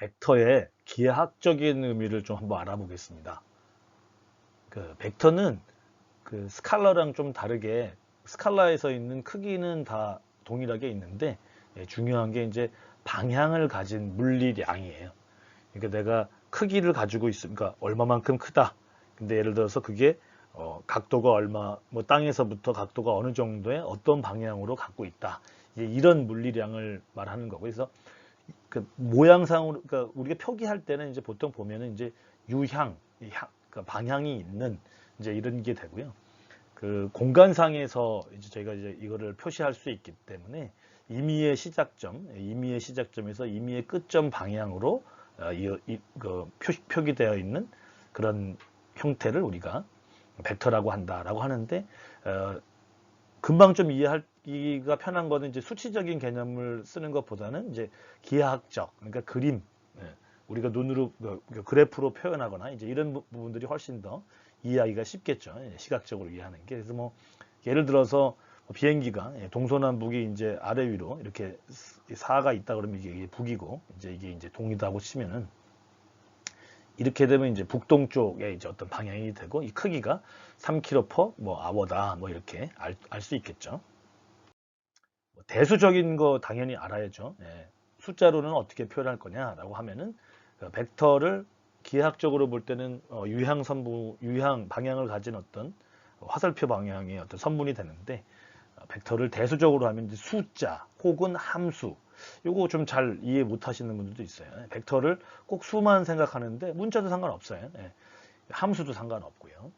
벡터의 기하학적인 의미를 좀 한번 알아보겠습니다. 그 벡터는 그 스칼라랑 좀 다르게 스칼라에서 있는 크기는 다 동일하게 있는데 중요한 게 이제 방향을 가진 물리량이에요. 그러니까 내가 크기를 가지고 있으니까 얼마만큼 크다. 근데 예를 들어서 그게 각도가 얼마, 뭐 땅에서부터 각도가 어느 정도의 어떤 방향으로 갖고 있다. 이제 이런 물리량을 말하는 거고. 그래서 그 모양상으로, 그러니까 우리가 표기할 때는 이제 보통 보면은 이제 유향, 그러니까 방향이 있는 이제 이런 게 되고요. 그 공간상에서 이제 저희가 이제 이거를 표시할 수 있기 때문에 임의의 시작점, 임의의 시작점에서 임의의 끝점 방향으로 그 표기되어 있는 그런 형태를 우리가 벡터라고 한다라고 하는데 금방 좀 이해하기가 편한 거는 이제 수치적인 개념을 쓰는 것보다는 이제 기하학적, 그러니까 그림, 우리가 눈으로 그래프로 표현하거나 이제 이런 부분들이 훨씬 더 이해하기가 쉽겠죠. 시각적으로 이해하는 게. 그래서 뭐 예를 들어서 비행기가 동서남북이 이제 아래 위로 이렇게 사가 있다 그러면 이게 북이고 이제 이게 이제 동이다고 치면은 이렇게 되면 이제 북동쪽에 이제 어떤 방향이 되고 이 크기가 3km 뭐 아워다 뭐 이렇게 알 수 있겠죠. 대수적인 거 당연히 알아야죠. 숫자로는 어떻게 표현할 거냐라고 하면은 벡터를 기하학적으로 볼 때는 유향 선부, 유향 방향을 가진 어떤 화살표 방향의 어떤 선분이 되는데 벡터를 대수적으로 하면 이제 숫자 혹은 함수. 요거 좀 잘 이해 못 하시는 분들도 있어요. 벡터를 꼭 수만 생각하는데 문자도 상관없어요. 함수도 상관없고요.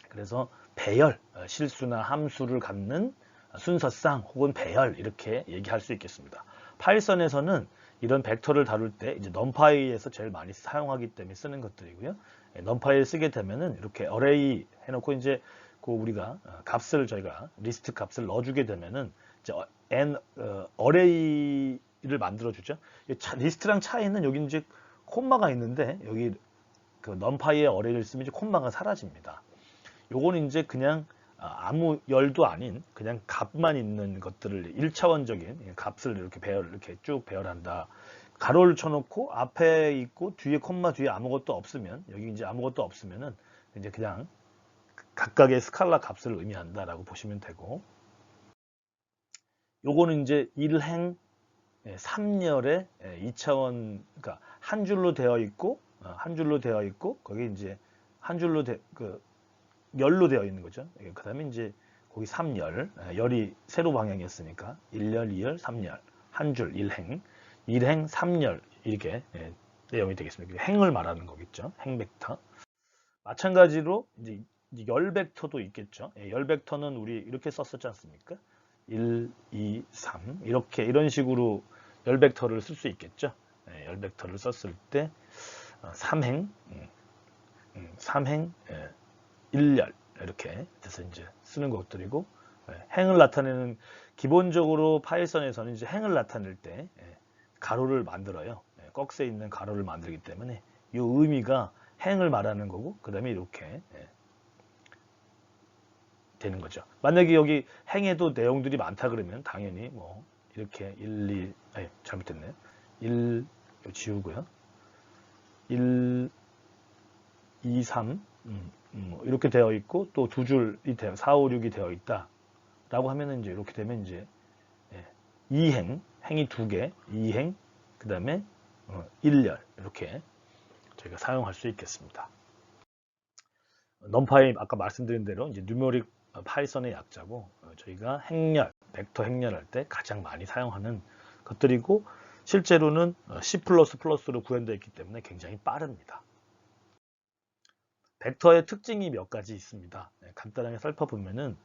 그래서 배열, 실수나 함수를 갖는 순서상 혹은 배열 이렇게 얘기할 수 있겠습니다. 파이썬에서는 이런 벡터를 다룰 때 이제 넘파이에서 제일 많이 사용하기 때문에 쓰는 것들이고요. 넘파이를 쓰게 되면은 이렇게 어레이 해놓고 이제 그 우리가 값을 저희가 리스트 값을 넣어주게 되면은 이제 어레이를 만들어 주죠. 리스트랑 차이는 여기 이제 콤마가 있는데 여기 그 넘파이의 어레이를 쓰면 이제 콤마가 사라집니다. 요거는 이제 그냥 아무 열도 아닌 그냥 값만 있는 것들을 1차원적인 값을 이렇게 이렇게 쭉 배열한다. 가로를 쳐놓고 앞에 있고 뒤에 콤마 뒤에 아무것도 없으면 여기 이제 아무것도 없으면은 이제 그냥 각각의 스칼라 값을 의미한다라고 보시면 되고 요거는 이제 1행 3열의 2차원 그러니까 한 줄로 되어 있고 한 줄로 되어 있고 거기 이제 한 줄로 열로 되어 있는 거죠. 그 다음에 이제 거기 3열, 열이 세로 방향이었으니까 1열, 2열, 3열, 한 줄, 1행, 1행, 3열 이렇게 내용이 되겠습니다. 행을 말하는 거겠죠. 행 벡터. 마찬가지로 이제 열 벡터도 있겠죠. 열 벡터는 우리 이렇게 썼었지 않습니까? 1, 2, 3 이렇게 이런 식으로 열 벡터를 쓸 수 있겠죠. 열 벡터를 썼을 때 3행, 3행, 1열 이렇게 해서 이제 쓰는 것들이고 행을 나타내는 기본적으로 파이썬에서는 이제 행을 나타낼 때 가로를 만들어요. 꺽쇠 있는 가로를 만들기 때문에 이 의미가 행을 말하는 거고 그 다음에 이렇게 되는 거죠. 만약에 여기 행에도 내용들이 많다 그러면 당연히 뭐 이렇게 1, 2, 아니 잘못됐네요. 1 지우고요. 1, 2, 3 이렇게 되어 있고 또 두 줄이 4, 5, 6이 되어 있다 라고 하면은 이제 이렇게 되면 이제 2행, 행이 두 개, 2행, 그 다음에 1열 이렇게 저희가 사용할 수 있겠습니다. 넘파이 아까 말씀드린 대로 이제 뉴메릭 파이썬의 약자고 저희가 행렬, 벡터 행렬할 때 가장 많이 사용하는 것들이고 실제로는 C++로 구현되어 있기 때문에 굉장히 빠릅니다. 벡터의 특징이 몇 가지 있습니다. 간단하게 살펴보면은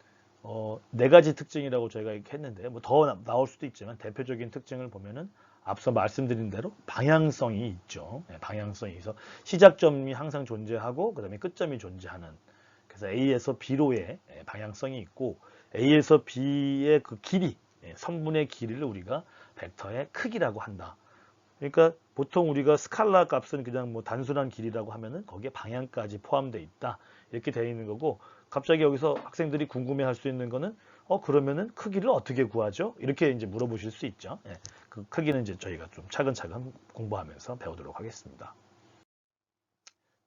네 가지 특징이라고 저희가 이렇게 했는데 뭐 더 나올 수도 있지만 대표적인 특징을 보면은 앞서 말씀드린 대로 방향성이 있죠. 방향성이 있어 시작점이 항상 존재하고 그다음에 끝점이 존재하는 그래서 A에서 B로의 방향성이 있고 A에서 B의 그 길이 선분의 길이를 우리가 벡터의 크기라고 한다. 그러니까 보통 우리가 스칼라 값은 그냥 뭐 단순한 길이라고 하면은 거기에 방향까지 포함되어 있다. 이렇게 되어 있는 거고 갑자기 여기서 학생들이 궁금해 할 수 있는 거는 그러면은 크기를 어떻게 구하죠? 이렇게 이제 물어보실 수 있죠. 그 크기는 이제 저희가 좀 차근차근 공부하면서 배우도록 하겠습니다.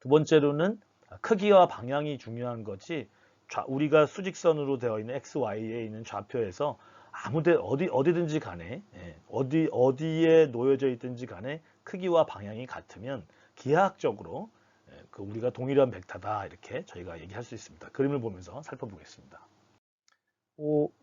두 번째로는 크기와 방향이 중요한 거지 우리가 수직선으로 되어 있는 x, y에 있는 좌표에서 아무데 어디든지 간에 어디에 놓여져 있든지 간에 크기와 방향이 같으면 기하학적으로 그 우리가 동일한 벡터다 이렇게 저희가 얘기할 수 있습니다. 그림을 보면서 살펴보겠습니다.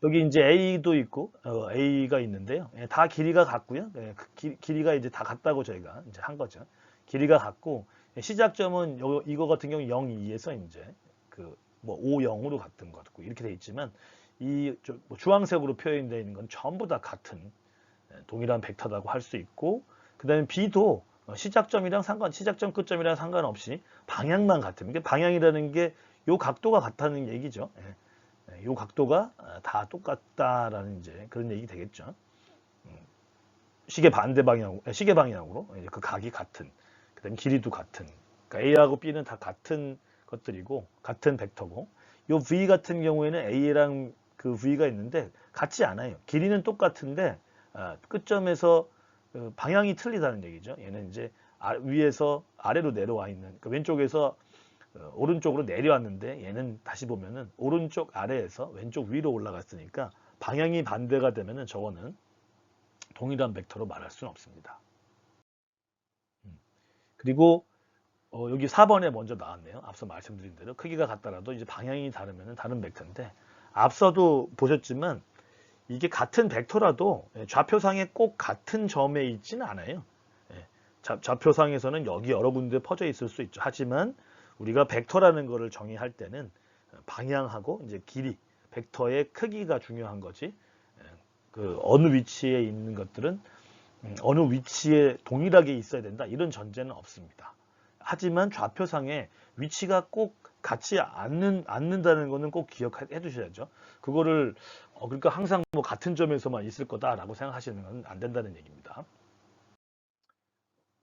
여기 이제 A도 있고 A가 있는데요. 다 길이가 같고요. 길이가 이제 다 같다고 저희가 이제 한 거죠. 길이가 같고 시작점은 이거 같은 경우 0, 2에서 이제 그 뭐 5, 0으로 같은 것 같고 이렇게 돼 있지만 이 주황색으로 표현되어 있는 건 전부 다 같은 동일한 벡터라고 할 수 있고 그다음에 B도 시작점 끝점이랑 상관없이 방향만 같으면 이게 방향이라는 게 요 각도가 같다는 얘기죠. 이 각도가 다 똑같다라는 이제 그런 얘기 되겠죠. 시계 방향으로 그 각이 같은, 그다음 길이도 같은. 그러니까 A하고 B는 다 같은 것들이고 같은 벡터고, 이 V 같은 경우에는 A랑 그 V가 있는데 같지 않아요. 길이는 똑같은데 끝점에서 방향이 틀리다는 얘기죠. 얘는 이제 위에서 아래로 내려와 있는, 그러니까 왼쪽에서 오른쪽으로 내려왔는데 얘는 다시 보면은 오른쪽 아래에서 왼쪽 위로 올라갔으니까 방향이 반대가 되면은 저거는 동일한 벡터로 말할 수는 없습니다. 그리고 여기 4번에 먼저 나왔네요. 앞서 말씀드린 대로 크기가 같더라도 이제 방향이 다르면은 다른 벡터인데 앞서도 보셨지만 이게 같은 벡터라도 좌표상에 꼭 같은 점에 있지는 않아요. 좌표상에서는 여기 여러 군데 퍼져 있을 수 있죠. 하지만 우리가 벡터라는 것을 정의할 때는 방향하고 이제 길이, 벡터의 크기가 중요한 거지. 그 어느 위치에 있는 것들은 어느 위치에 동일하게 있어야 된다. 이런 전제는 없습니다. 하지만 좌표상에 위치가 꼭 같지 않는다는 것은 꼭 기억해 두셔야죠. 그거를 그러니까 항상 뭐 같은 점에서만 있을 거다라고 생각하시는 건 안 된다는 얘기입니다.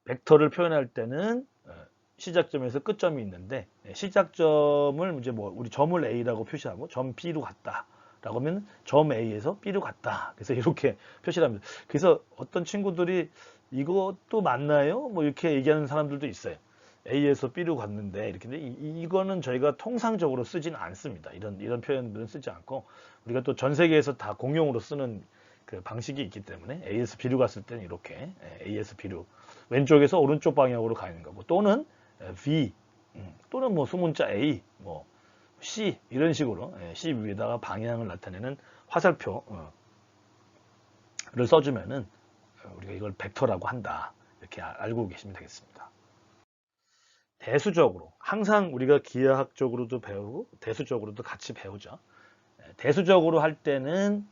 벡터를 표현할 때는 시작점에서 끝점이 있는데 시작점을 이제 뭐 우리 점을 A라고 표시하고 점 B로 갔다라고 하면 점 A에서 B로 갔다. 그래서 이렇게 표시를 합니다. 그래서 어떤 친구들이 이것도 맞나요? 뭐 이렇게 얘기하는 사람들도 있어요. A에서 B로 갔는데 이렇게 이거는 저희가 통상적으로 쓰지는 않습니다. 이런 표현들은 쓰지 않고 우리가 또 전 세계에서 다 공용으로 쓰는 그 방식이 있기 때문에 A에서 B로 갔을 때는 이렇게 A에서 B로 왼쪽에서 오른쪽 방향으로 가는 거고 또는 V 또는 뭐 수문자 A 뭐 C 이런 식으로 C 위에다가 방향을 나타내는 화살표를 써주면은 우리가 이걸 벡터라고 한다 이렇게 알고 계시면 되겠습니다. 대수적으로 항상 우리가 기하학적으로도 배우고 대수적으로도 같이 배우죠. 대수적으로 할 때는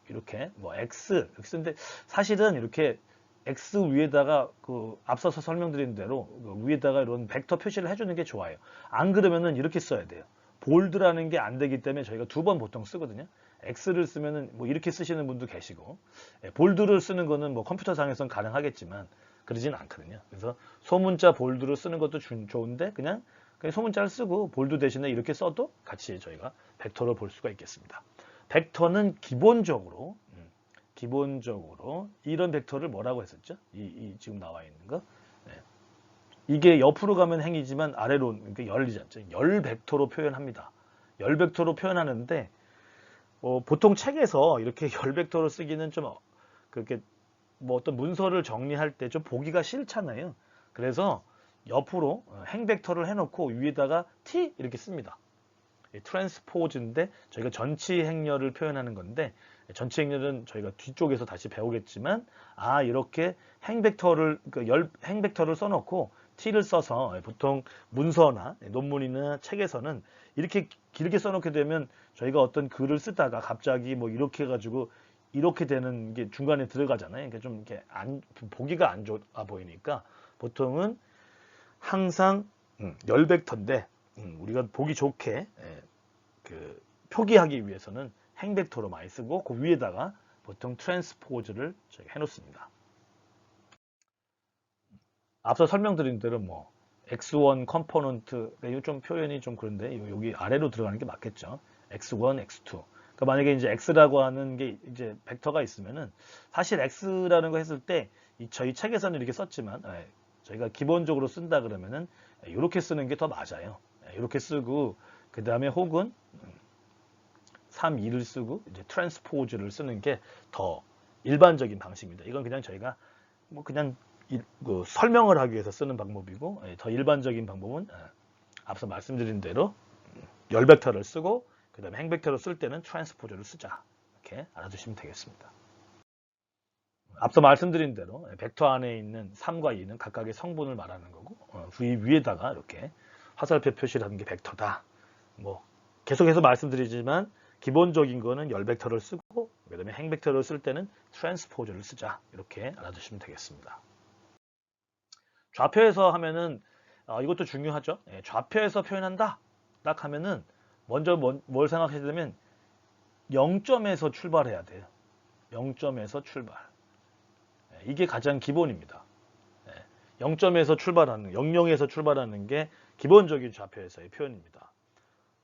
이렇게 뭐 X인데 사실은 이렇게 X 위에다가 그 앞서서 설명드린 대로 위에다가 이런 벡터 표시를 해주는 게 좋아요. 안 그러면은 이렇게 써야 돼요. 볼드라는 게 안 되기 때문에 저희가 2번 보통 쓰거든요. X를 쓰면은 뭐 이렇게 쓰시는 분도 계시고 볼드를 쓰는 거는 뭐 컴퓨터상에선 가능하겠지만 그러진 않거든요. 그래서 소문자 볼드로 쓰는 것도 좋은데 그냥 소문자를 쓰고 볼드 대신에 이렇게 써도 같이 저희가 벡터를 볼 수가 있겠습니다. 벡터는 기본적으로 이런 벡터를 뭐라고 했었죠? 지금 나와 있는 거. 네. 이게 옆으로 가면 행이지만 아래로 그러니까 열리지 않죠. 열 벡터로 표현합니다. 열 벡터로 표현하는데 보통 책에서 이렇게 열 벡터로 쓰기는 좀 그렇게 뭐 어떤 문서를 정리할 때 좀 보기가 싫잖아요. 그래서 옆으로 행 벡터를 해놓고 위에다가 t 이렇게 씁니다. 트랜스포즈인데 저희가 전치 행렬을 표현하는 건데 전치 행렬은 저희가 뒤쪽에서 다시 배우겠지만 이렇게 행 벡터를 써놓고 t를 써서 보통 문서나 논문이나 책에서는 이렇게 길게 써놓게 되면 저희가 어떤 글을 쓰다가 갑자기 뭐 이렇게 해가지고 이렇게 되는 게 중간에 들어가잖아요. 그러니까 좀 이렇게 보기가 안 좋아 보이니까 보통은 항상 열 벡터인데 우리가 보기 좋게 그 표기하기 위해서는 행 벡터로 많이 쓰고 그 위에다가 보통 트랜스포즈를 해놓습니다. 앞서 설명드린 대로 뭐 x1 컴포넌트 이거 좀 표현이 좀 그런데 여기 아래로 들어가는 게 맞겠죠. x1, x2 그러니까 만약에 이제 x라고 하는 게 이제 벡터가 있으면은 사실 x라는 거 했을 때 저희 책에서는 이렇게 썼지만 저희가 기본적으로 쓴다 그러면은 이렇게 쓰는 게 더 맞아요. 이렇게 쓰고 그 다음에 혹은 3, 2를 쓰고 이제 트랜스포즈를 쓰는 게 더 일반적인 방식입니다. 이건 그냥 저희가 뭐 그냥 설명을 하기 위해서 쓰는 방법이고 더 일반적인 방법은 앞서 말씀드린 대로 열 벡터를 쓰고 그 다음에 행 벡터를 쓸 때는 트랜스포즈를 쓰자. 이렇게 알아두시면 되겠습니다. 앞서 말씀드린 대로 벡터 안에 있는 3과 2는 각각의 성분을 말하는 거고 위에다가 이렇게 화살표 표시를 하는 게 벡터다. 뭐 계속해서 말씀드리지만 기본적인 거는 열 벡터를 쓰고 그다음에 행 벡터를 쓸 때는 트랜스포즈를 쓰자. 이렇게 알아두시면 되겠습니다. 좌표에서 하면은 이것도 중요하죠. 좌표에서 표현한다. 딱 하면은 먼저 뭘 생각해야 되면 0점에서 출발해야 돼요. 0점에서 출발. 이게 가장 기본입니다. 0점에서 출발하는, 00에서 출발하는 게 기본적인 좌표에서의 표현입니다.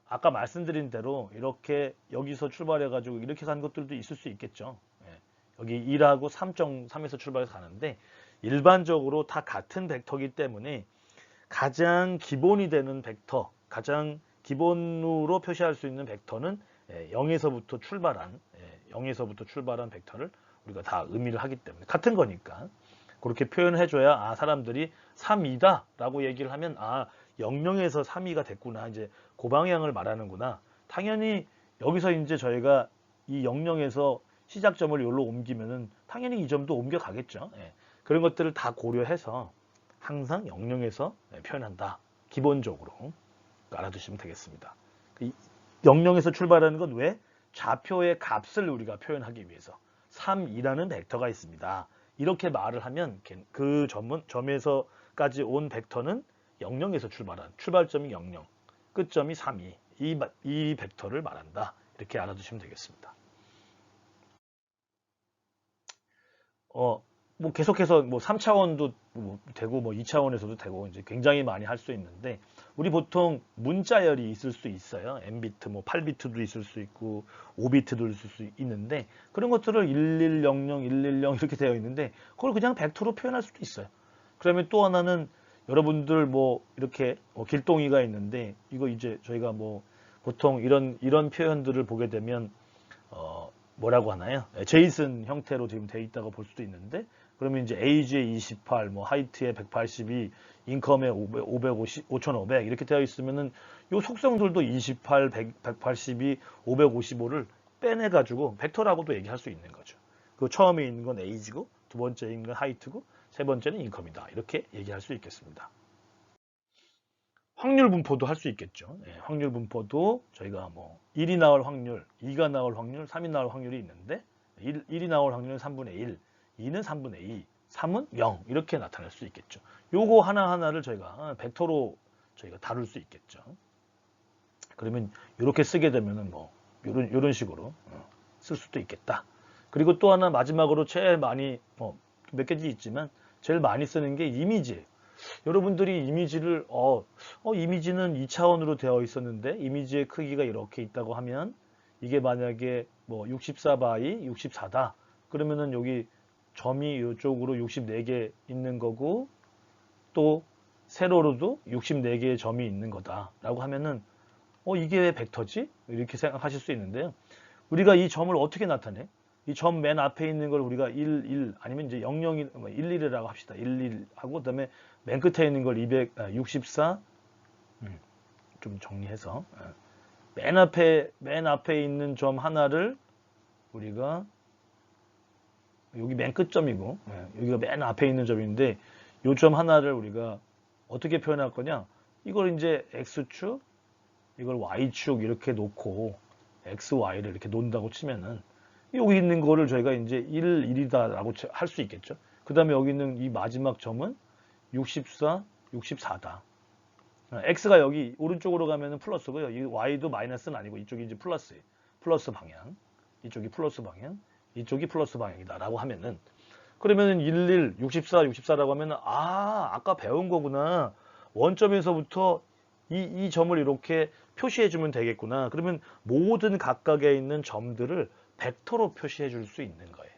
아까 말씀드린 대로 이렇게 여기서 출발해가지고 이렇게 간 것들도 있을 수 있겠죠. 여기 1하고 3.3에서 출발해서 가는데 일반적으로 다 같은 벡터이기 때문에 가장 기본이 되는 벡터, 가장 기본으로 표시할 수 있는 벡터는 0에서부터 출발한 0에서부터 출발한 벡터를 우리가 다 의미를 하기 때문에 같은 거니까 그렇게 표현해줘야 사람들이 3이다 라고 얘기를 하면 00에서 3이가 됐구나, 이제 그 방향을 말하는구나. 당연히 여기서 이제 저희가 이 00에서 시작점을 여기로 옮기면은 당연히 이 점도 옮겨가겠죠. 그런 것들을 다 고려해서 항상 00에서 표현한다. 기본적으로 알아두시면 되겠습니다. 00에서 출발하는 건 왜? 좌표의 값을 우리가 표현하기 위해서 3이라는 벡터가 있습니다. 이렇게 말을 하면 그 점에서까지 온 벡터는 00에서 출발한 출발점이 00, 끝점이 32. 이 벡터를 말한다. 이렇게 알아두시면 되겠습니다. 뭐 계속해서 뭐 3차원도 되고 뭐 2차원에서도 되고 이제 굉장히 많이 할 수 있는데 우리 보통 문자열이 있을 수 있어요. N비트, 뭐 8비트도 있을 수 있고 5비트도 있을 수 있는데 그런 것들을 1100, 110 이렇게 되어 있는데 그걸 그냥 벡터로 표현할 수도 있어요. 그러면 또 하나는 여러분들 뭐 이렇게 길동이가 있는데 이거 이제 저희가 뭐 보통 이런 표현들을 보게 되면 뭐라고 하나요? 제이슨 형태로 지금 돼 있다고 볼 수도 있는데 그러면 이제 에이지에 28, 뭐 하이트에 182, 인컴에 550, 5500 이렇게 되어 있으면은 요 속성들도 28, 182, 555를 빼내 가지고 벡터라고도 얘기할 수 있는 거죠. 그 처음에 있는 건 에이지고 두 번째인 건 하이트고 세 번째는 인컴이다. 이렇게 얘기할 수 있겠습니다. 확률 분포도 할 수 있겠죠. 확률 분포도 저희가 뭐 1이 나올 확률, 2가 나올 확률, 3이 나올 확률이 있는데 1이 나올 확률은 3분의 1, 2는 3분의 2, 3은 0 이렇게 나타낼 수 있겠죠. 요거 하나하나를 저희가 벡터로 저희가 다룰 수 있겠죠. 그러면 이렇게 쓰게 되면은 뭐 요런 식으로 쓸 수도 있겠다. 그리고 또 하나 마지막으로 제일 많이 몇 가지 있지만 제일 많이 쓰는 게 이미지예요. 여러분들이 이미지를 이미지는 2차원으로 되어 있었는데 이미지의 크기가 이렇게 있다고 하면 이게 만약에 뭐 64바이 64다. 그러면은 여기 점이 이쪽으로 64개 있는 거고 또 세로로도 64개의 점이 있는 거다라고 하면은 이게 왜 벡터지? 이렇게 생각하실 수 있는데요. 우리가 이 점을 어떻게 나타내? 이 점 맨 앞에 있는 걸 우리가 1, 1 아니면 이제 0, 0, 1, 1이라고 합시다. 1, 1 하고 그다음에 맨 끝에 있는 걸 264 좀 정리해서 맨 앞에 있는 점 하나를 우리가 여기 맨 끝점이고 여기가 맨 앞에 있는 점인데 이 점 하나를 우리가 어떻게 표현할 거냐? 이걸 이제 x축, 이걸 y축 이렇게 놓고 x, y를 이렇게 놓는다고 치면은 여기 있는 거를 저희가 이제 1, 1이다라고 할 수 있겠죠. 그 다음에 여기 있는 이 마지막 점은 64, 64다. x가 여기 오른쪽으로 가면은 플러스고요. 이 y도 마이너스는 아니고 이쪽이 이제 플러스 방향. 이쪽이 플러스 방향. 이쪽이 플러스 방향이다라고 하면은 그러면은 11, 64, 64라고 하면은 아까 배운 거구나. 원점에서부터 이 점을 이렇게 표시해 주면 되겠구나. 그러면 모든 각각에 있는 점들을 벡터로 표시해 줄 수 있는 거예요.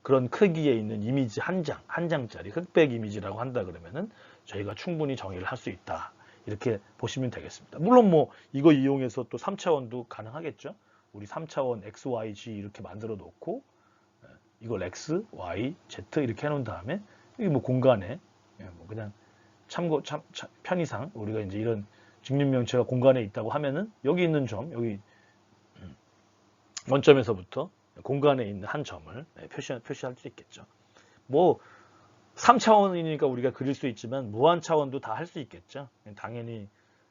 그런 크기에 있는 이미지 한 장짜리 흑백 이미지라고 한다 그러면은 저희가 충분히 정의를 할 수 있다. 이렇게 보시면 되겠습니다. 물론 뭐 이거 이용해서 또 3차원도 가능하겠죠. 우리 3차원 X, Y, G 이렇게 만들어 놓고 이걸 X, Y, Z 이렇게 해놓은 다음에 이게 뭐 공간에 뭐 그냥 편의상 우리가 이제 이런 직립명체가 공간에 있다고 하면은 여기 있는 점, 여기 원점에서부터 공간에 있는 한 점을 표시할 수 있겠죠. 뭐 3차원이니까 우리가 그릴 수 있지만 무한 차원도 다 할 수 있겠죠. 당연히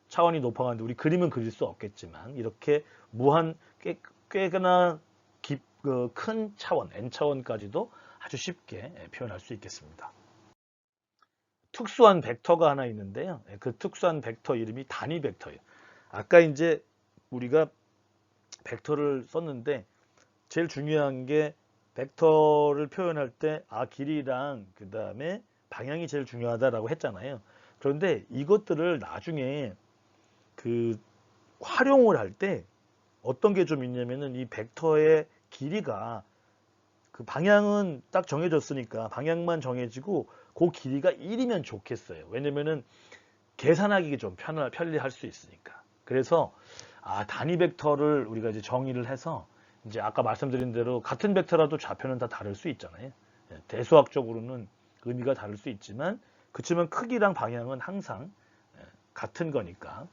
차원이 높아가는데 우리 그림은 그릴 수 없겠지만 이렇게 무한 꽤나 큰 차원, n차원까지도 아주 쉽게 표현할 수 있겠습니다. 특수한 벡터가 하나 있는데요. 그 특수한 벡터 이름이 단위 벡터예요. 아까 이제 우리가 벡터를 썼는데 제일 중요한 게 벡터를 표현할 때 길이랑 그 다음에 방향이 제일 중요하다라고 했잖아요. 그런데 이것들을 나중에 그 활용을 할 때 어떤 게 좀 있냐면은 이 벡터의 길이가 그 방향은 딱 정해졌으니까 방향만 정해지고 그 길이가 1이면 좋겠어요. 왜냐면은 계산하기 좀 편리할 수 있으니까. 그래서 단위 벡터를 우리가 이제 정의를 해서 이제 아까 말씀드린 대로 같은 벡터라도 좌표는 다 다를 수 있잖아요. 대수학적으로는 의미가 다를 수 있지만 그치만 크기랑 방향은 항상 같은 거니까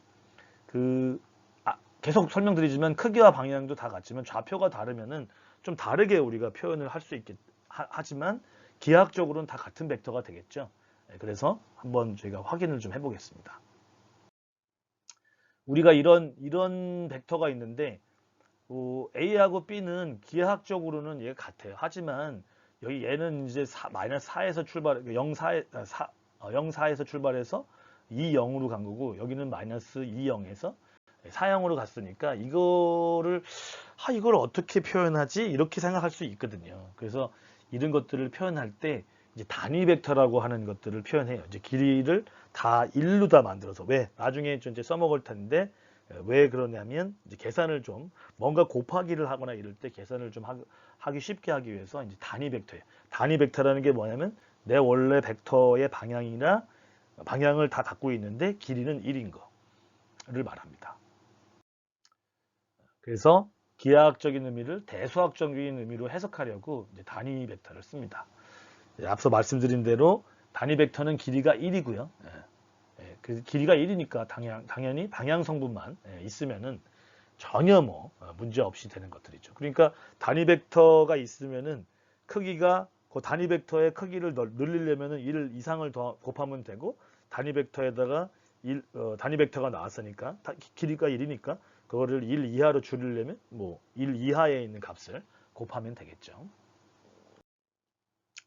계속 설명드리지만 크기와 방향도 다 같지만 좌표가 다르면은 좀 다르게 우리가 표현을 할 수 하지만 기하학적으로는 다 같은 벡터가 되겠죠. 그래서 한번 저희가 확인을 좀 해보겠습니다. 우리가 이런 벡터가 있는데 A하고 B는 기하학적으로는 얘가 같아요. 하지만 여기 얘는 이제 마이너스 4에서 출발, 0,4에서 출발해서 2, 0으로 간 거고 여기는 마이너스 2, 0에서 4, 0으로 갔으니까 이걸 어떻게 표현하지? 이렇게 생각할 수 있거든요. 그래서 이런 것들을 표현할 때 이제 단위 벡터라고 하는 것들을 표현해요. 이제 길이를 다 1로 다 만들어서 왜 나중에 이제 써먹을 텐데 왜 그러냐면 이제 계산을 좀 뭔가 곱하기를 하거나 이럴 때 계산을 좀 하기 쉽게 하기 위해서 이제 단위 벡터예요. 단위 벡터라는 게 뭐냐면 내 원래 벡터의 방향을 다 갖고 있는데 길이는 1인 거를 말합니다. 그래서 기하학적인 의미를 대수학적인 의미로 해석하려고 이제 단위 벡터를 씁니다. 앞서 말씀드린 대로 단위 벡터는 길이가 1이고요. 그 길이가 1이니까 당연히 방향 성분만 있으면은 전혀 뭐 문제 없이 되는 것들이죠. 그러니까 단위 벡터가 있으면은 크기가 그 단위 벡터의 크기를 늘리려면은 1 이상을 더 곱하면 되고 단위 벡터에다가 단위 벡터가 나왔으니까 길이가 1이니까 그거를 1 이하로 줄이려면 뭐 1 이하에 있는 값을 곱하면 되겠죠.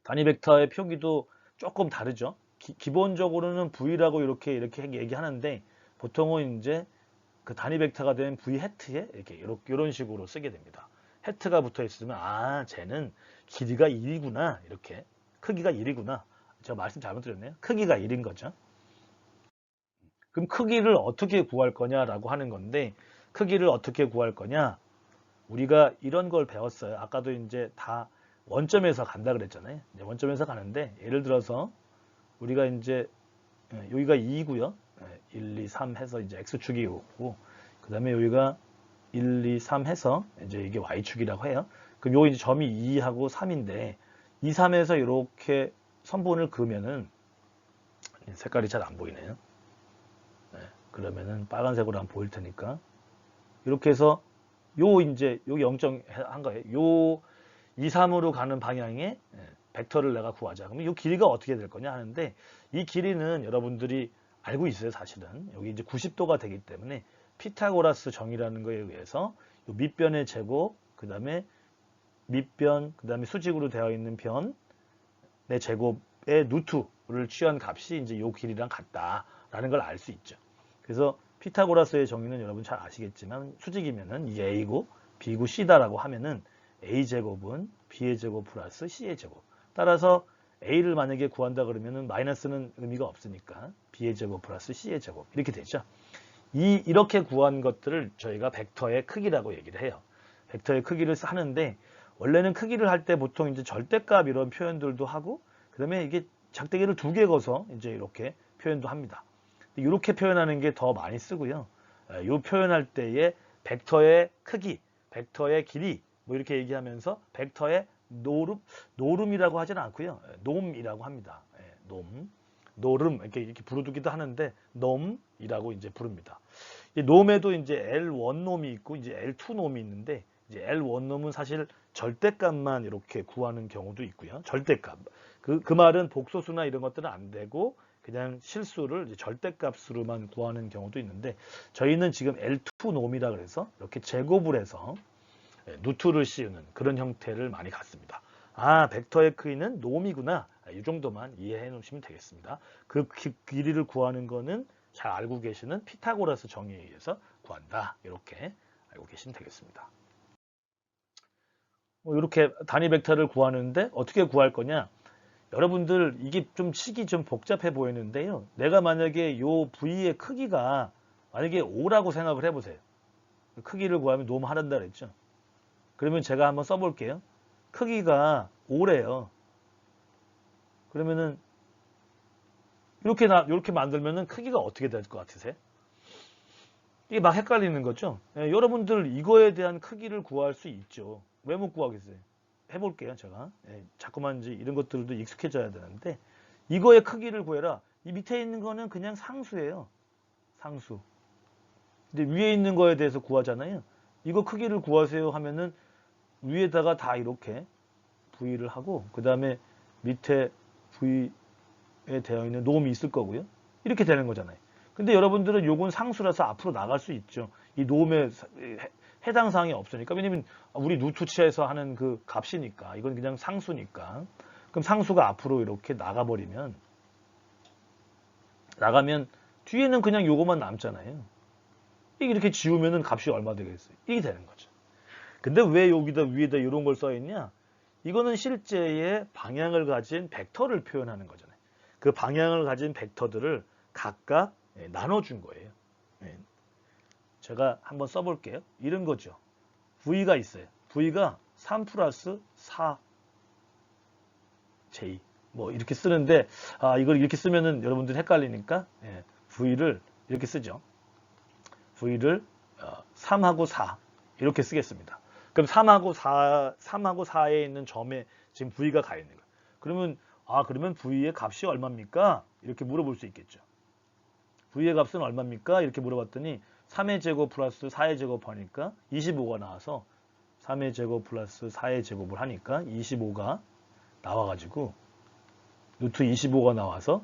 단위 벡터의 표기도 조금 다르죠. 기본적으로는 V라고 이렇게 얘기하는데 보통은 이제 그 단위 벡터가 된 V 해트에 이런 식으로 쓰게 됩니다. 해트가 붙어 있으면 쟤는 길이가 1이구나 이렇게 크기가 1이구나. 제가 말씀 잘못 드렸네요. 크기가 1인 거죠. 그럼 크기를 어떻게 구할 거냐라고 하는 건데 크기를 어떻게 구할 거냐? 우리가 이런 걸 배웠어요. 아까도 이제 다 원점에서 간다 그랬잖아요. 이제 원점에서 가는데 예를 들어서 우리가 이제 여기가 2고요. 1, 2, 3 해서 이제 x축이 오고 그 다음에 여기가 1, 2, 3 해서 이제 이게 y축이라고 해요. 그럼 여기 이제 점이 2하고 3인데 2, 3에서 이렇게 선분을 그으면은 색깔이 잘 안 보이네요. 그러면은 빨간색으로 한번 보일 테니까 이렇게 해서 이제 여기 0한 거예요. 요 2, 3으로 가는 방향의 벡터를 내가 구하자. 그러면 이 길이가 어떻게 될 거냐 하는데 이 길이는 여러분들이 알고 있어요. 사실은 여기 이제 90도가 되기 때문에 피타고라스 정의라는 거에 의해서 요 밑변의 제곱 그 다음에 밑변 그 다음에 수직으로 되어 있는 변의 제곱의 루트를 취한 값이 이제 요 길이랑 같다라는 걸 알 수 있죠. 그래서 피타고라스의 정의는 여러분 잘 아시겠지만 수직이면은 이게 A고 B고 C다라고 하면은 A제곱은 B의 제곱 플러스 C의 제곱. 따라서 A를 만약에 구한다 그러면은 마이너스는 의미가 없으니까 B의 제곱 플러스 C의 제곱 이렇게 되죠. 이렇게 구한 것들을 저희가 벡터의 크기라고 얘기를 해요. 벡터의 크기를 하는데 원래는 크기를 할 때 보통 이제 절대값 이런 표현들도 하고 그다음에 이게 작대기를 2개 거서 이제 이렇게 표현도 합니다. 이렇게 표현하는 게 더 많이 쓰고요. 이 표현할 때에 벡터의 크기, 벡터의 길이 뭐 이렇게 얘기하면서 벡터의 노름이라고 하지는 않고요. 놈이라고 합니다. 놈, 노름 이렇게 부르기도 하는데 놈이라고 이제 부릅니다. 이 놈에도 이제 L1 놈이 있고 이제 L2 놈이 있는데 이제 L1 놈은 사실 절대값만 이렇게 구하는 경우도 있고요. 절대값. 그 말은 복소수나 이런 것들은 안 되고 그냥 실수를 이제 절대값으로만 구하는 경우도 있는데 저희는 지금 L2 놈이라 그래서 이렇게 제곱을 해서 루트를 씌우는 그런 형태를 많이 갖습니다. 아, 벡터의 크기는 놈이구나. 이 정도만 이해해 놓으시면 되겠습니다. 그 길이를 구하는 거는 잘 알고 계시는 피타고라스 정의에 의해서 구한다. 이렇게 알고 계시면 되겠습니다. 이렇게 단위 벡터를 구하는데 어떻게 구할 거냐? 여러분들 이게 좀 식이 좀 복잡해 보이는데요. 내가 만약에 요 V의 크기가 만약에 5라고 생각을 해보세요. 크기를 구하면 놈 하란다 그랬죠. 그러면 제가 한번 써볼게요. 크기가 5래요. 그러면은 이렇게 만들면은 크기가 어떻게 될 것 같으세요? 이게 막 헷갈리는 거죠. 여러분들 이거에 대한 크기를 구할 수 있죠. 왜 못 구하겠어요? 해볼게요, 제가. 자꾸만 이제 이런 것들도 익숙해져야 되는데 이거의 크기를 구해라. 이 밑에 있는 거는 그냥 상수예요. 상수. 근데 위에 있는 거에 대해서 구하잖아요. 이거 크기를 구하세요 하면은 위에다가 다 이렇게 V를 하고 그 다음에 밑에 V에 되어 있는 놈이 있을 거고요. 이렇게 되는 거잖아요. 근데 여러분들은 요건 상수라서 앞으로 나갈 수 있죠. 이 놈에 해당 사항이 없으니까. 왜냐면 우리 루트치에서 하는 그 값이니까. 이건 그냥 상수니까. 그럼 상수가 앞으로 이렇게 나가면 뒤에는 그냥 요거만 남잖아요. 이렇게 지우면은 값이 얼마 되겠어요? 이게 되는 거죠. 근데 왜 여기다 위에다 이런 걸 써있냐? 이거는 실제의 방향을 가진 벡터를 표현하는 거잖아요. 그 방향을 가진 벡터들을 각각 나눠준 거예요. 제가 한번 써볼게요. 이런 거죠. V가 있어요. V가 3 플러스 4 J 뭐 이렇게 쓰는데 이걸 이렇게 쓰면은 여러분들 헷갈리니까 V를 이렇게 쓰죠. V를 3하고 4 이렇게 쓰겠습니다. 그럼 3하고 4에 있는 점에 지금 V가 가 있는 거예요. 그러면 V의 값이 얼마입니까? 이렇게 물어볼 수 있겠죠. V의 값은 얼마입니까? 이렇게 물어봤더니 3의 제곱 플러스 4의 제곱 하니까 25가 나와서 3의 제곱 플러스 4의 제곱을 하니까 25가 나와가지고 루트 25가 나와서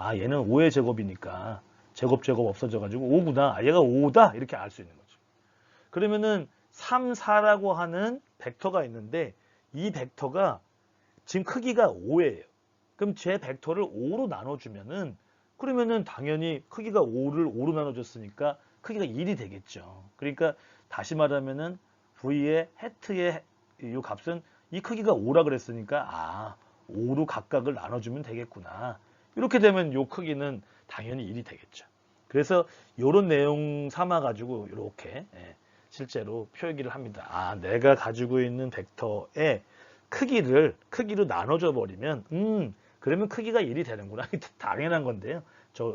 얘는 5의 제곱이니까 제곱 없어져가지고 5구나. 얘가 5다 이렇게 알 수 있는 거죠. 그러면은 3, 4라고 하는 벡터가 있는데 이 벡터가 지금 크기가 5예요. 그럼 제 벡터를 5로 나눠주면은 그러면은 당연히 크기가 5로 나눠줬으니까 크기가 1이 되겠죠. 그러니까 다시 말하면은 V의 해트의 이 값은 이 크기가 5라 그랬으니까 5로 각각을 나눠주면 되겠구나. 이렇게 되면 이 크기는 당연히 1이 되겠죠. 그래서 이런 내용 삼아가지고 이렇게 실제로 표기를 합니다. 내가 가지고 있는 벡터의 크기로 나눠줘 버리면 그러면 크기가 1이 되는구나. 당연한 건데요.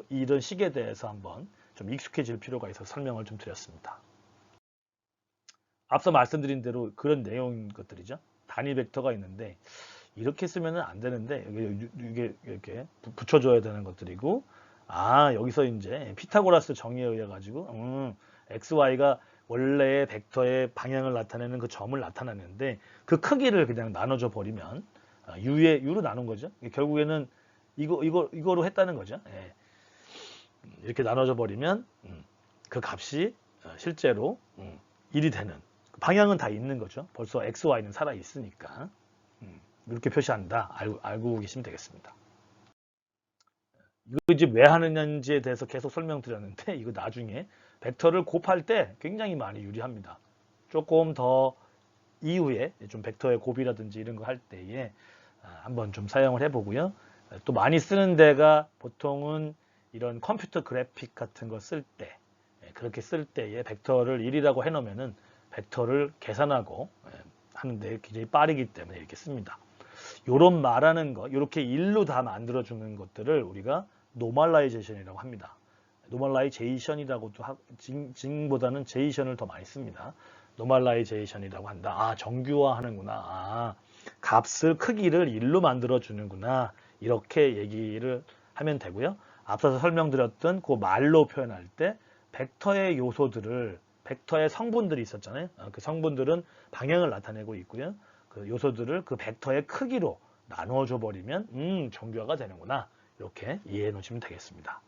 이런 식에 대해서 한번 좀 익숙해질 필요가 있어서 설명을 좀 드렸습니다. 앞서 말씀드린 대로 그런 내용 것들이죠. 단위 벡터가 있는데 이렇게 쓰면 안 되는데 이게 이렇게 붙여줘야 되는 것들이고 여기서 이제 피타고라스 정의에 의해 가지고 XY가 원래의 벡터의 방향을 나타내는 그 점을 나타내는데 그 크기를 그냥 나눠줘 버리면 U로 나눈 거죠. 결국에는 이거로 했다는 거죠. 이렇게 나눠져 버리면 그 값이 실제로 1이 되는 방향은 다 있는 거죠. 벌써 X, Y는 살아 있으니까 이렇게 표시한다. 알고 계시면 되겠습니다. 이거 이제 왜 하느냐에 대해서 계속 설명드렸는데 이거 나중에 벡터를 곱할 때 굉장히 많이 유리합니다. 조금 더 이후에 좀 벡터의 곱이라든지 이런 거 할 때에 한번 좀 사용을 해보고요. 또 많이 쓰는 데가 보통은 이런 컴퓨터 그래픽 같은 거 쓸 때, 그렇게 쓸 때에 벡터를 1이라고 해놓으면은 벡터를 계산하고 하는데 굉장히 빠르기 때문에 이렇게 씁니다. 요런 말하는 거, 이렇게 1로 다 만들어주는 것들을 우리가 노멀라이제이션이라고 합니다. 노멀라이제이션이라고도 징보다는 제이션을 더 많이 씁니다. 노멀라이제이션이라고 한다. 아, 정규화하는구나. 아, 값을 크기를 1로 만들어 주는구나. 이렇게 얘기를 하면 되고요. 앞서서 설명드렸던 그 말로 표현할 때 벡터의 요소들을 벡터의 성분들이 있었잖아요. 그 성분들은 방향을 나타내고 있고요. 그 요소들을 그 벡터의 크기로 나누어 줘 버리면 정규화가 되는구나. 이렇게 이해해 놓으시면 되겠습니다.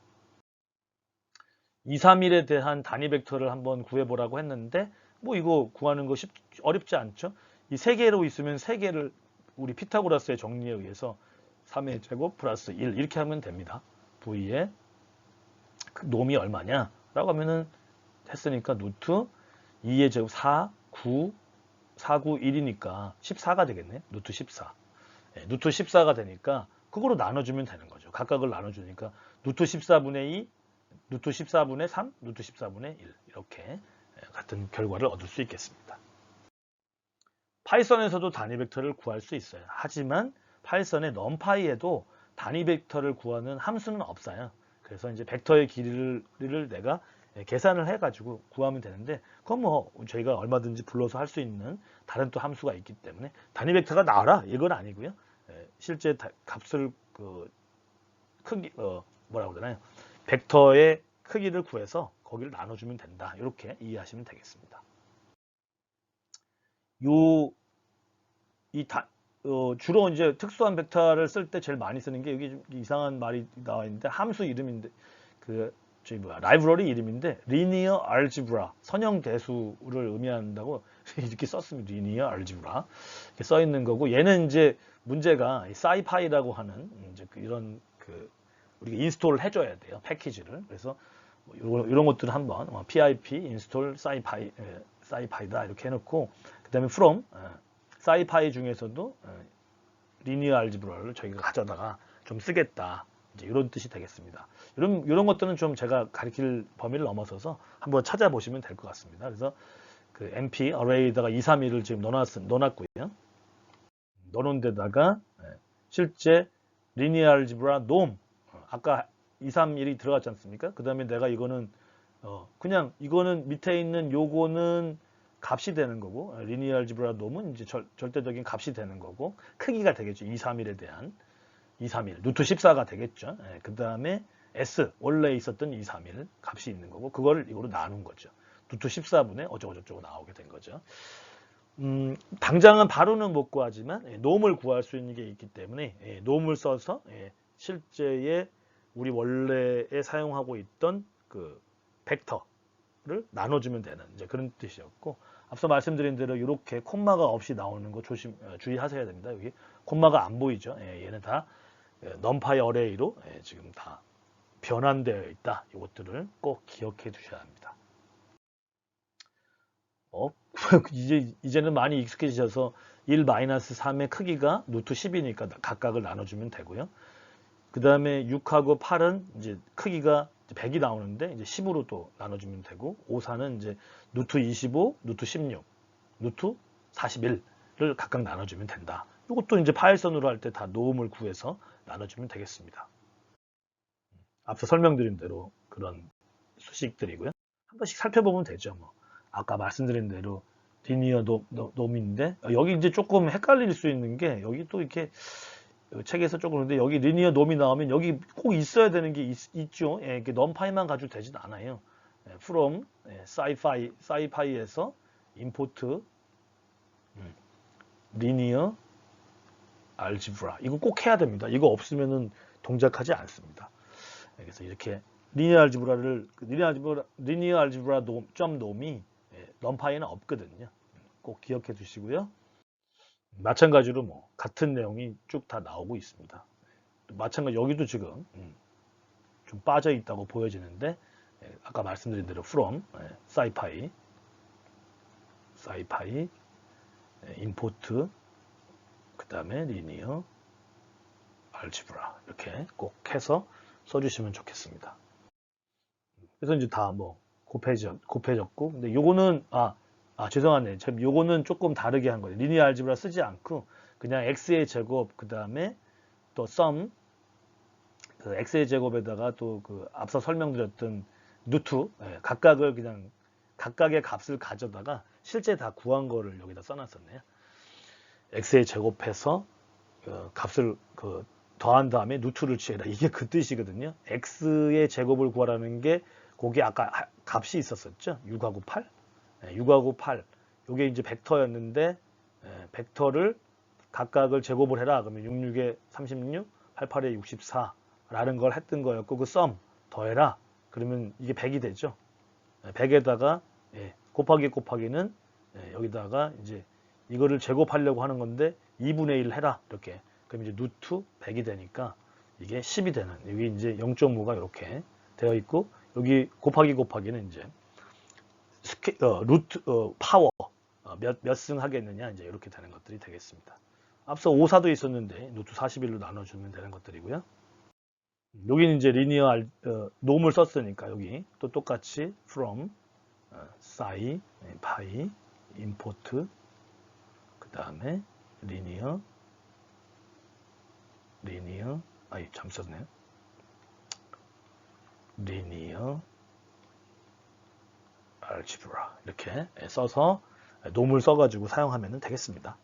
2, 3일에 대한 단위 벡터를 한번 구해보라고 했는데 뭐 이거 구하는 거 어렵지 않죠? 이 세 개로 있으면 세 개를 우리 피타고라스의 정리에 의해서 3의 제곱 플러스 1 이렇게 하면 됩니다. V의 그 놈이 얼마냐? 라고 하면은 했으니까 루트 2의 제곱 4, 9, 4, 9, 1이니까 14가 되겠네. 루트 14. 루트 14가 되니까 그거로 나눠주면 되는 거죠. 각각을 나눠주니까 루트 14분의 2, 루트 14분의 3, 루트 14분의 1 이렇게 같은 결과를 얻을 수 있겠습니다. 파이썬에서도 단위 벡터를 구할 수 있어요. 하지만 파이썬의 넘파이에도 단위 벡터를 구하는 함수는 없어요. 그래서 이제 벡터의 길이를 내가 계산을 해가지고 구하면 되는데 그건 뭐 저희가 얼마든지 불러서 할 수 있는 다른 또 함수가 있기 때문에 단위 벡터가 나와라 이건 아니고요. 실제 값을 그 크기 뭐라고 그러나요? 벡터의 크기를 구해서 거기를 나눠주면 된다. 이렇게 이해하시면 되겠습니다. 주로 이제 특수한 벡터를 쓸 때 제일 많이 쓰는 게 여기 좀 이상한 말이 나와 있는데 함수 이름인데 라이브러리 이름인데 linear algebra 선형 대수를 의미한다고 이렇게 썼습니다. linear algebra 이렇게 써 있는 거고 얘는 이제 문제가 scipy라고 하는 이제 이런 우리가 인스톨을 해줘야 돼요 패키지를. 그래서 뭐 이런 것들을 한번 pip install scipy다 이렇게 해놓고 그다음에 from scipy 중에서도 리니어 알지브라를 저희가 가져다가 좀 쓰겠다. 이제 이런 뜻이 되겠습니다. 이런 것들은 좀 제가 가리킬 범위를 넘어서서 한번 찾아보시면 될 것 같습니다. 그래서 그 MP array에다가 2, 3, 1을 지금 넣어놨고요. 넣어놓은 데다가 실제 리니어 알지브라 놈 아까 2, 3, 1이 들어갔지 않습니까? 그 다음에 내가 이거는 그냥 이거는 밑에 있는 요거는 값이 되는 거고 리니어 알지브라 놈은 이제 절대적인 값이 되는 거고 크기가 되겠죠. 2, 3일에 대한 2, 3일 루트 14가 되겠죠. 그 다음에 S 원래 있었던 2, 3일 값이 있는 거고 그걸 이거로 나눈 거죠. 루트 14분의 어쩌고저쩌고 나오게 된 거죠. 당장은 바로는 못 구하지만 놈을 구할 수 있는 게 있기 때문에 놈을 써서 실제의 우리 원래에 사용하고 있던 그 벡터를 나눠주면 되는 이제 그런 뜻이었고 앞서 말씀드린 대로 이렇게 콤마가 없이 나오는 거 주의하셔야 됩니다. 여기 콤마가 안 보이죠. 얘는 다 넘파이 어레이로 지금 다 변환되어 있다. 이것들을 꼭 기억해 두셔야 합니다. 이제는 많이 익숙해지셔서 1-3의 크기가 루트 10이니까 각각을 나눠주면 되고요. 그 다음에 6하고 8은 이제 크기가 100이 나오는데 이제 10으로 또 나눠주면 되고 5, 4는 이제 루트 25, 루트 16, 루트 41을 각각 나눠주면 된다. 이것도 이제 파이썬으로 할 때 다 노음을 구해서 나눠주면 되겠습니다. 앞서 설명드린 대로 그런 수식들이고요. 한 번씩 살펴보면 되죠. 뭐 아까 말씀드린 대로 리니어 놈인데 여기 이제 조금 헷갈릴 수 있는 게 여기 또 이렇게 책에서 조금 그런데 여기 리니어 놈이 나오면 여기 꼭 있어야 되는 게 있죠. 이렇게 넘파이만 가지고 되진 않아요. from scipy에서 import linear algebra 이거 꼭 해야 됩니다. 이거 없으면은 동작하지 않습니다. 그래서 이렇게 리니어 알지브라 점 놈이 넘파이는 없거든요. 꼭 기억해 두시고요. 마찬가지로 뭐 같은 내용이 쭉 다 나오고 있습니다. 마찬가지 여기도 지금 좀 빠져 있다고 보여지는데 아까 말씀드린 대로 from scipy import 그 다음에 linear 알지브라 이렇게 꼭 해서 써주시면 좋겠습니다. 그래서 이제 다 뭐 곱해졌고, 근데 요거는 죄송하네. 요거는 조금 다르게 한 거예요. 리니어 알지브라 쓰지 않고 그냥 x의 제곱 그 다음에 또 sum 그 x의 제곱에다가 또 그 앞서 설명드렸던 루트 각각을 그냥 각각의 값을 가져다가 실제 다 구한 거를 여기다 써놨었네요. x의 제곱해서 값을 더한 다음에 루트를 취해라. 이게 그 뜻이거든요. x의 제곱을 구하라는 게 거기 아까 값이 있었었죠. 6하고 8. 6하고 8. 이게 이제 벡터였는데 벡터를 각각을 제곱을 해라. 그러면 66에 36, 88에 64라는 걸 했던 거였고 그 썸 더해라. 그러면 이게 100이 되죠. 100에다가 곱하기 곱하기는 여기다가 이제 이거를 제곱하려고 하는 건데 2분의 1 해라. 이렇게. 그럼 이제 루트 100이 되니까 이게 10이 되는. 여기 이제 0.5가 이렇게 되어 있고 여기 곱하기 곱하기는 이제 루트 파워 몇 승 하겠느냐 이제 이렇게 되는 것들이 되겠습니다. 앞서 오사도 있었는데 루트 41로 나눠주면 되는 것들이고요. 여기는 이제 리니어 놈을 썼으니까 여기 또 똑같이 from 사이 파이 임포트 그 다음에 리니어 참 썼네요. 리니어 알지브라 이렇게 써서 놈을 써가지고 사용하면 되겠습니다.